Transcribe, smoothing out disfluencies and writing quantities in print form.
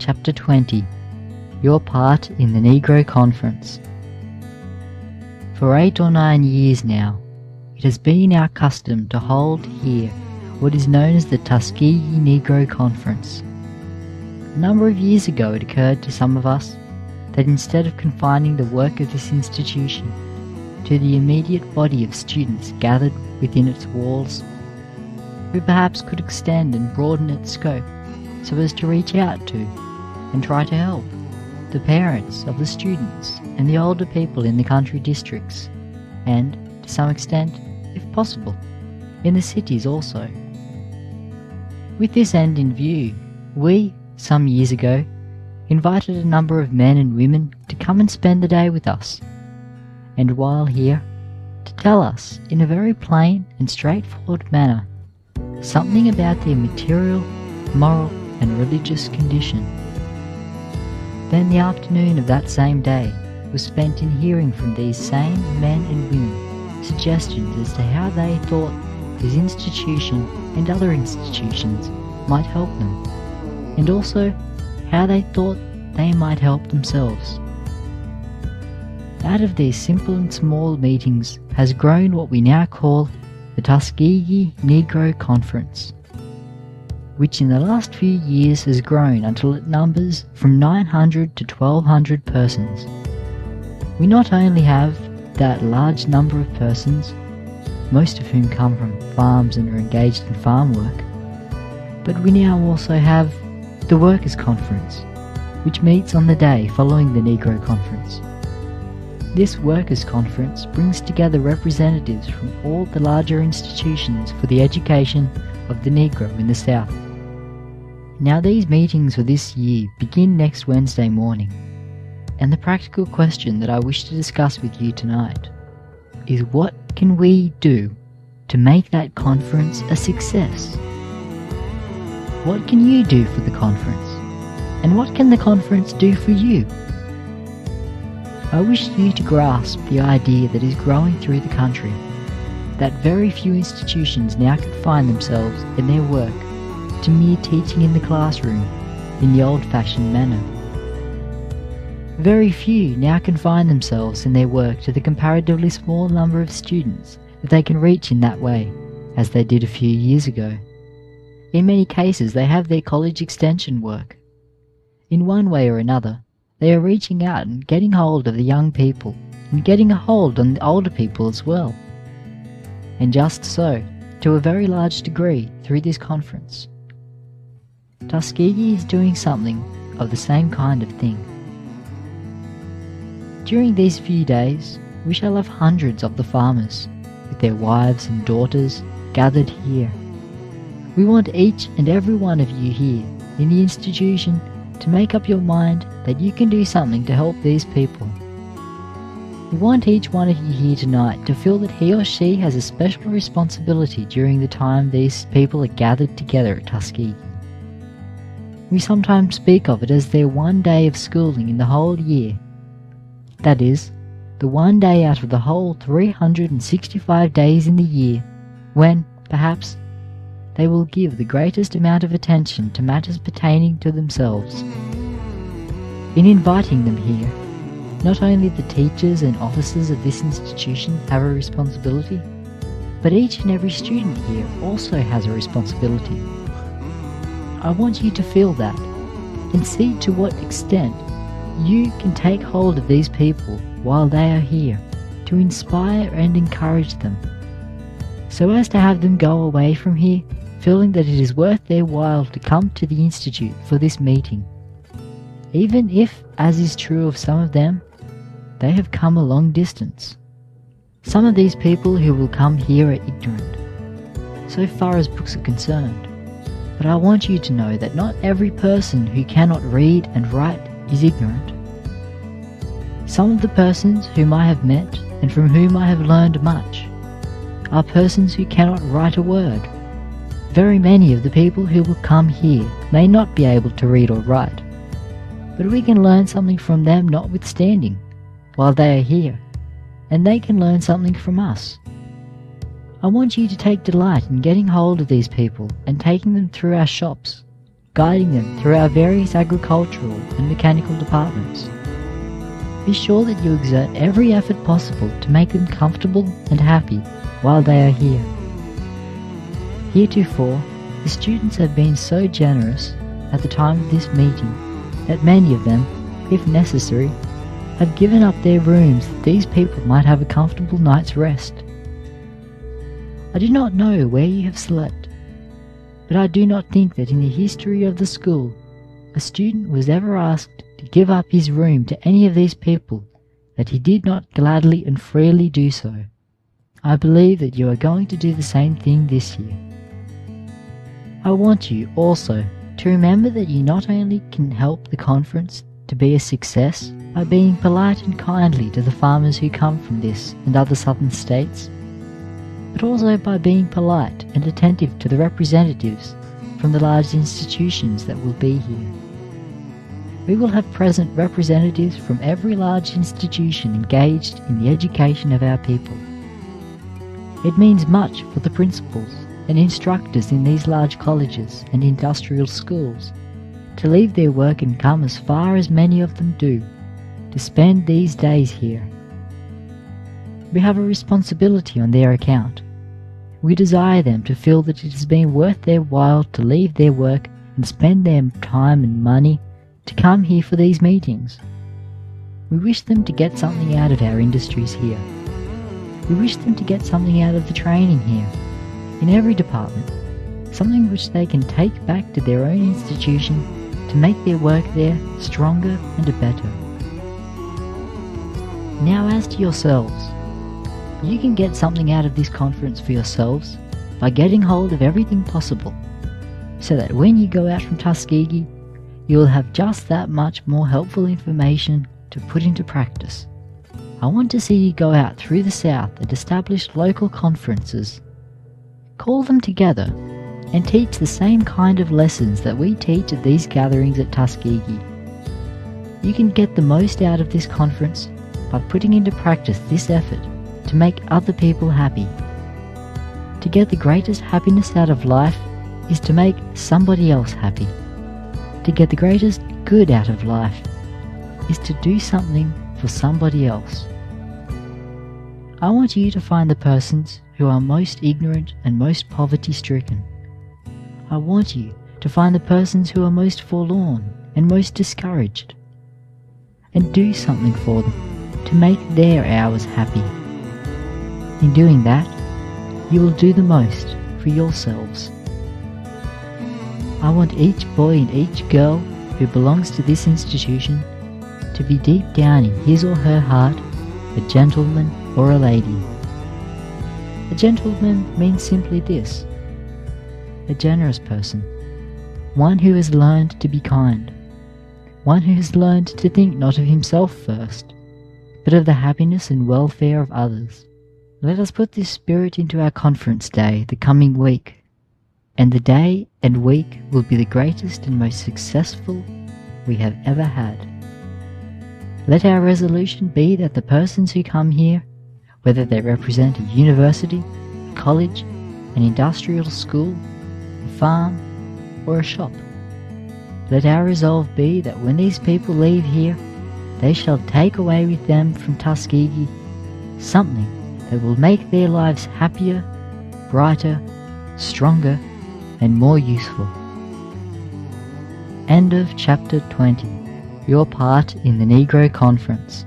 Chapter 20. Your part in the Negro Conference. For 8 or 9 years now, it has been our custom to hold here what is known as the Tuskegee Negro Conference. A number of years ago it occurred to some of us that instead of confining the work of this institution to the immediate body of students gathered within its walls, we perhaps could extend and broaden its scope so as to reach out to and try to help the parents of the students and the older people in the country districts, and, to some extent, if possible, in the cities also. With this end in view, we, some years ago, invited a number of men and women to come and spend the day with us, and while here, to tell us in a very plain and straightforward manner something about their material, moral and religious condition. Then the afternoon of that same day was spent in hearing from these same men and women suggestions as to how they thought this institution and other institutions might help them, and also how they thought they might help themselves. Out of these simple and small meetings has grown what we now call the Tuskegee Negro Conference, which in the last few years has grown until it numbers from 900 to 1,200 persons. We not only have that large number of persons, most of whom come from farms and are engaged in farm work, but we now also have the Workers' Conference, which meets on the day following the Negro Conference. This Workers' Conference brings together representatives from all the larger institutions for the education of the Negro in the South. Now these meetings for this year begin next Wednesday morning, and the practical question that I wish to discuss with you tonight is, what can we do to make that conference a success? What can you do for the conference? And what can the conference do for you? I wish you to grasp the idea that is growing through the country, that very few institutions now confine themselves in their work to mere teaching in the classroom in the old-fashioned manner. Very few now confine themselves in their work to the comparatively small number of students that they can reach in that way, as they did a few years ago. In many cases they have their college extension work. In one way or another, they are reaching out and getting hold of the young people, and getting a hold on the older people as well. And just so, to a very large degree, through this conference, Tuskegee is doing something of the same kind of thing. During these few days, we shall have hundreds of the farmers, with their wives and daughters, gathered here. We want each and every one of you here in the institution to make up your mind that you can do something to help these people. We want each one of you here tonight to feel that he or she has a special responsibility during the time these people are gathered together at Tuskegee. We sometimes speak of it as their one day of schooling in the whole year. That is, the one day out of the whole 365 days in the year when, perhaps, they will give the greatest amount of attention to matters pertaining to themselves. In inviting them here, not only the teachers and officers of this institution have a responsibility, but each and every student here also has a responsibility. I want you to feel that, and see to what extent you can take hold of these people while they are here to inspire and encourage them, so as to have them go away from here feeling that it is worth their while to come to the Institute for this meeting, even if, as is true of some of them, they have come a long distance. Some of these people who will come here are ignorant, so far as books are concerned, but I want you to know that not every person who cannot read and write is ignorant. Some of the persons whom I have met and from whom I have learned much are persons who cannot write a word. Very many of the people who will come here may not be able to read or write, but we can learn something from them notwithstanding, while they are here, and they can learn something from us. I want you to take delight in getting hold of these people and taking them through our shops, guiding them through our various agricultural and mechanical departments. Be sure that you exert every effort possible to make them comfortable and happy while they are here. Heretofore, the students have been so generous at the time of this meeting that many of them, if necessary, have given up their rooms that these people might have a comfortable night's rest. I do not know where you have slept, but I do not think that in the history of the school a student was ever asked to give up his room to any of these people that he did not gladly and freely do so. I believe that you are going to do the same thing this year. I want you also to remember that you not only can help the conference to be a success by being polite and kindly to the farmers who come from this and other southern states, but also by being polite and attentive to the representatives from the large institutions that will be here. We will have present representatives from every large institution engaged in the education of our people. It means much for the principals and instructors in these large colleges and industrial schools to leave their work and come as far as many of them do to spend these days here. We have a responsibility on their account. We desire them to feel that it has been worth their while to leave their work and spend their time and money to come here for these meetings. We wish them to get something out of our industries here. We wish them to get something out of the training here, in every department, something which they can take back to their own institution to make their work there stronger and better. Now as to yourselves, you can get something out of this conference for yourselves by getting hold of everything possible, so that when you go out from Tuskegee, you will have just that much more helpful information to put into practice. I want to see you go out through the South and establish local conferences. Call them together and teach the same kind of lessons that we teach at these gatherings at Tuskegee. You can get the most out of this conference by putting into practice this effort to make other people happy. To get the greatest happiness out of life is to make somebody else happy. To get the greatest good out of life is to do something for somebody else. I want you to find the persons who are most ignorant and most poverty-stricken. I want you to find the persons who are most forlorn and most discouraged, and do something for them to make their hours happy. In doing that, you will do the most for yourselves. I want each boy and each girl who belongs to this institution to be deep down in his or her heart a gentleman or a lady. A gentleman means simply this: a generous person, one who has learned to be kind, one who has learned to think not of himself first, but of the happiness and welfare of others. Let us put this spirit into our conference day the coming week, and the day and week will be the greatest and most successful we have ever had. Let our resolution be that the persons who come here, whether they represent a university, a college, an industrial school, a farm, or a shop, let our resolve be that when these people leave here, they shall take away with them from Tuskegee something that will make their lives happier, brighter, stronger, and more useful. End of chapter 20. Your part in the Negro Conference.